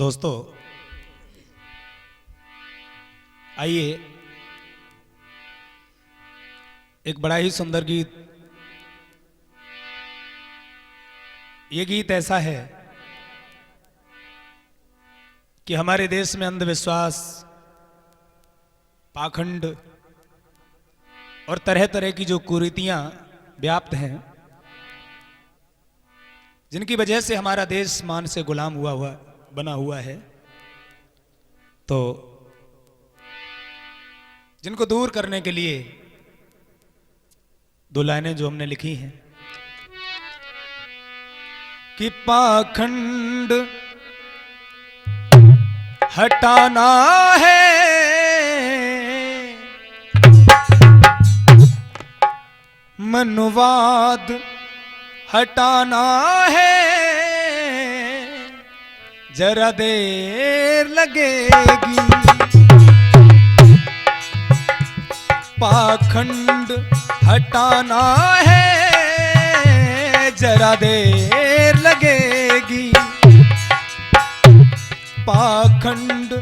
दोस्तों आइए एक बड़ा ही सुंदर गीत। ये गीत ऐसा है कि हमारे देश में अंधविश्वास, पाखंड और तरह तरह की जो कुरीतियां व्याप्त हैं, जिनकी वजह से हमारा देश मान से गुलाम बना हुआ है, तो जिनको दूर करने के लिए दो लाइनें जो हमने लिखी हैं कि पाखंड हटाना है, मनुवाद हटाना है, जरा देर लगेगी। पाखंड हटाना है, जरा देर लगेगी। पाखंड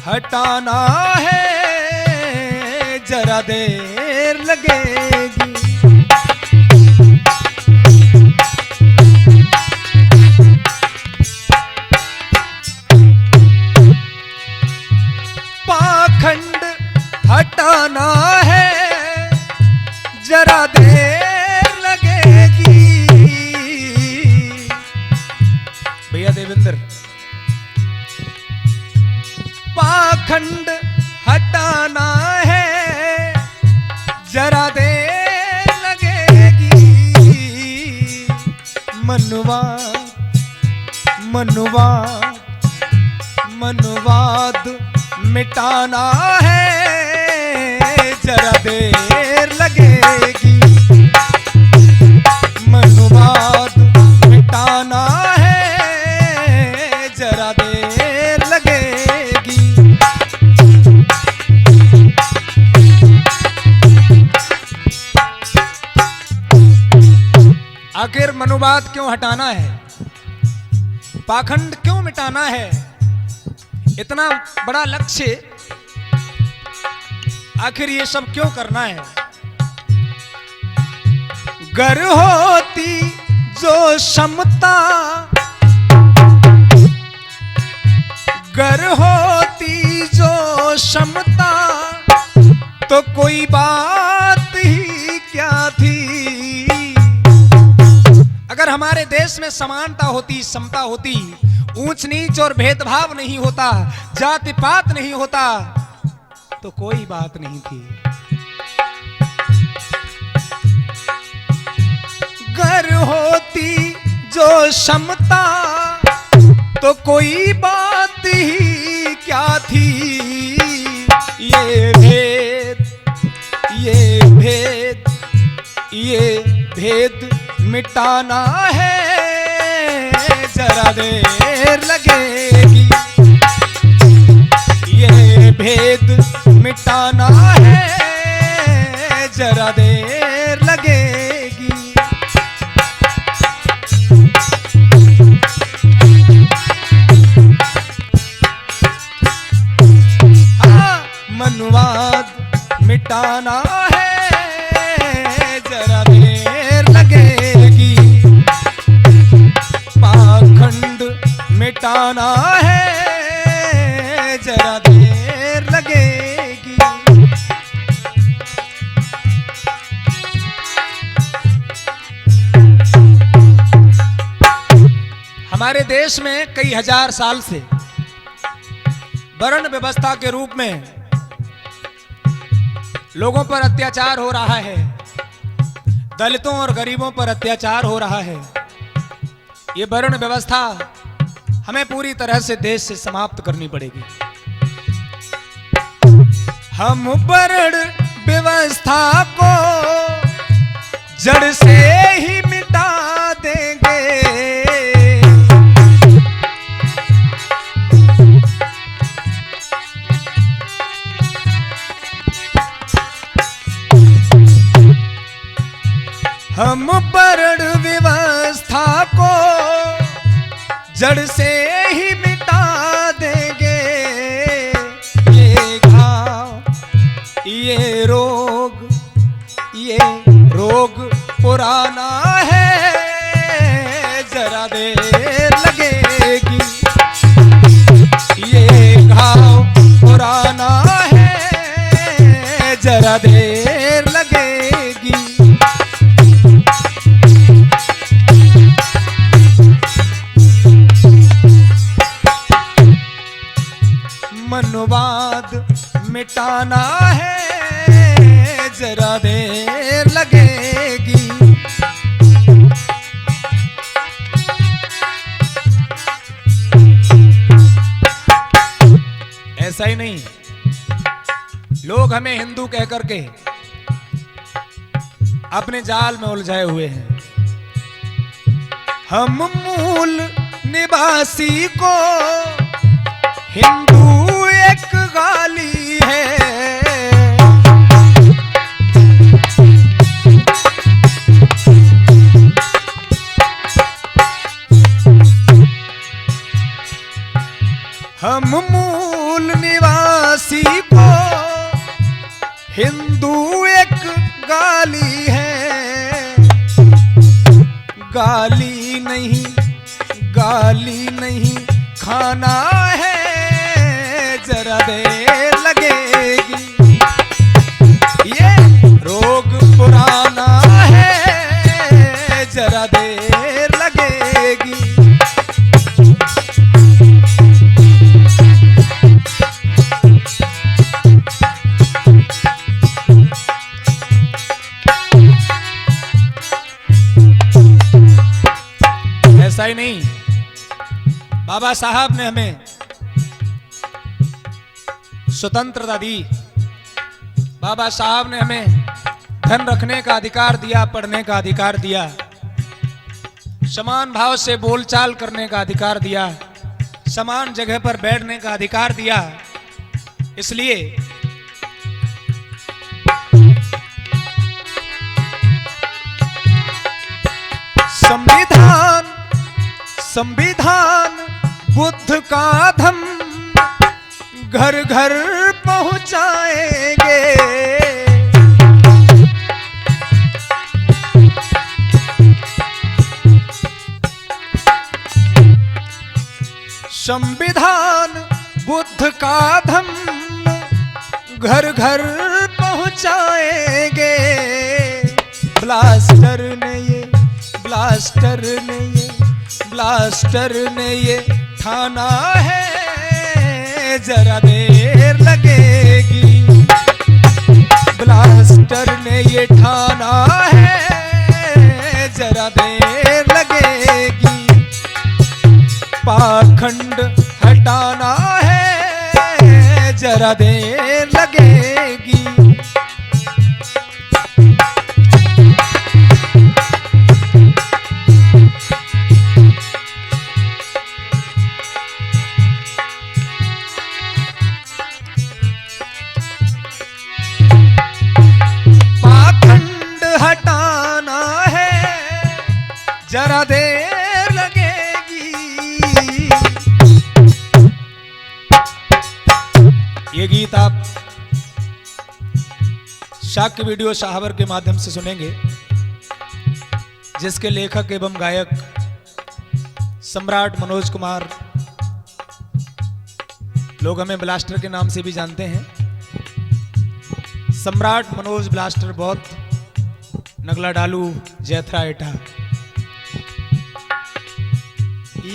हटाना है, जरा देर लगेगी। पाखंड हटाना है, जरा देर लगेगी। भैया देवेंद्र, पाखंड हटाना है, जरा देर लगेगी। मनुवाद मिटाना है, जरा देर लगेगी। मनुवाद मिटाना है, जरा देर लगेगी। आखिर मनुवाद क्यों हटाना है, पाखंड क्यों मिटाना है, इतना बड़ा लक्ष्य, आखिर ये सब क्यों करना है? गर होती जो क्षमता, गर होती जो क्षमता, तो कोई बात ही क्या थी। अगर हमारे देश में समानता होती, समता होती, ऊंच नीच और भेदभाव नहीं होता, जाति पात नहीं होता, तो कोई बात नहीं थी। गर होती जो क्षमता, तो कोई बात ही क्या थी। ये भेद मिटाना है, जरा देर लगेगी। ये भेद मिटाना है, जरा देर लगेगी। हाँ, मनुवाद मिटाना है, जरा देर लगेगी। पाखंड मिटाना है, जरा देर लगेगी। हमारे देश में कई हजार साल से वर्ण व्यवस्था के रूप में लोगों पर अत्याचार हो रहा है, दलितों और गरीबों पर अत्याचार हो रहा है। ये वर्ण व्यवस्था हमें पूरी तरह से देश से समाप्त करनी पड़ेगी। हम वर्ण व्यवस्था को जड़ से ही मिटा देंगे। हम वर्ण व्यवस्था को जड़ से ही मिटा रोग पुराना है, जरा देर लगेगी। ये घाव पुराना है, जरा देर लगेगी। मनवाद मिटाना है, जरा देर लगेगी। ऐसा ही नहीं, लोग हमें हिंदू कह करके अपने जाल में उलझाए हुए हैं। हम मूल निवासी को हिंदू एक गाली है। हम मूल निवासी को हिंदू एक गाली है। गाली नहीं खाना है, जरा देर लगेगी। ये रोग पुराना है, जरा देर लगेगी। ऐसा ही नहीं, बाबा साहब ने हमें स्वतंत्रता दी। बाबा साहब ने हमें धन रखने का अधिकार दिया, पढ़ने का अधिकार दिया, समान भाव से बोलचाल करने का अधिकार दिया, समान जगह पर बैठने का अधिकार दिया। इसलिए संविधान बुद्ध का धम्म घर घर पहुंचाएंगे। संविधान बुद्ध का धम्म घर घर पहुंचाएंगे। ब्लास्टर ने ये ठाना है, जरा देर लगेगी। ब्लास्टर ने ये ठाना है, जरा देर लगेगी। पाखंड हटाना है, जरा देर लगेगी। जरा देर लगेगी। ये गीत आप शाक्य वीडियो शाहवर के माध्यम से सुनेंगे, जिसके लेखक एवं गायक सम्राट मनोज कुमार, लोग हमें ब्लास्टर के नाम से भी जानते हैं। सम्राट मनोज ब्लास्टर बहुत नगला डालू जैथरा एठा।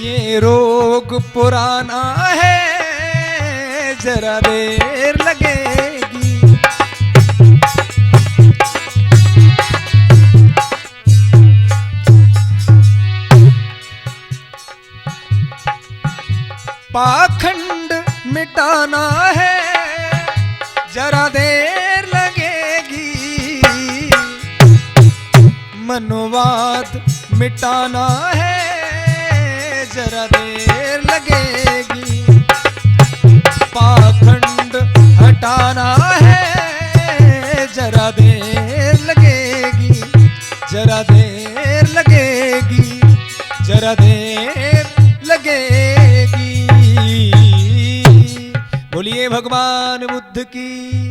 ये रोग पुराना है, जरा देर लगेगी। पाखंड मिटाना है, जरा देर लगेगी। मनोवाद मिटाना है, जरा देर लगेगी। पाखंड हटाना है, जरा देर लगेगी। जरा देर लगेगी, जरा देर लगेगी। बोलिए भगवान बुद्ध की।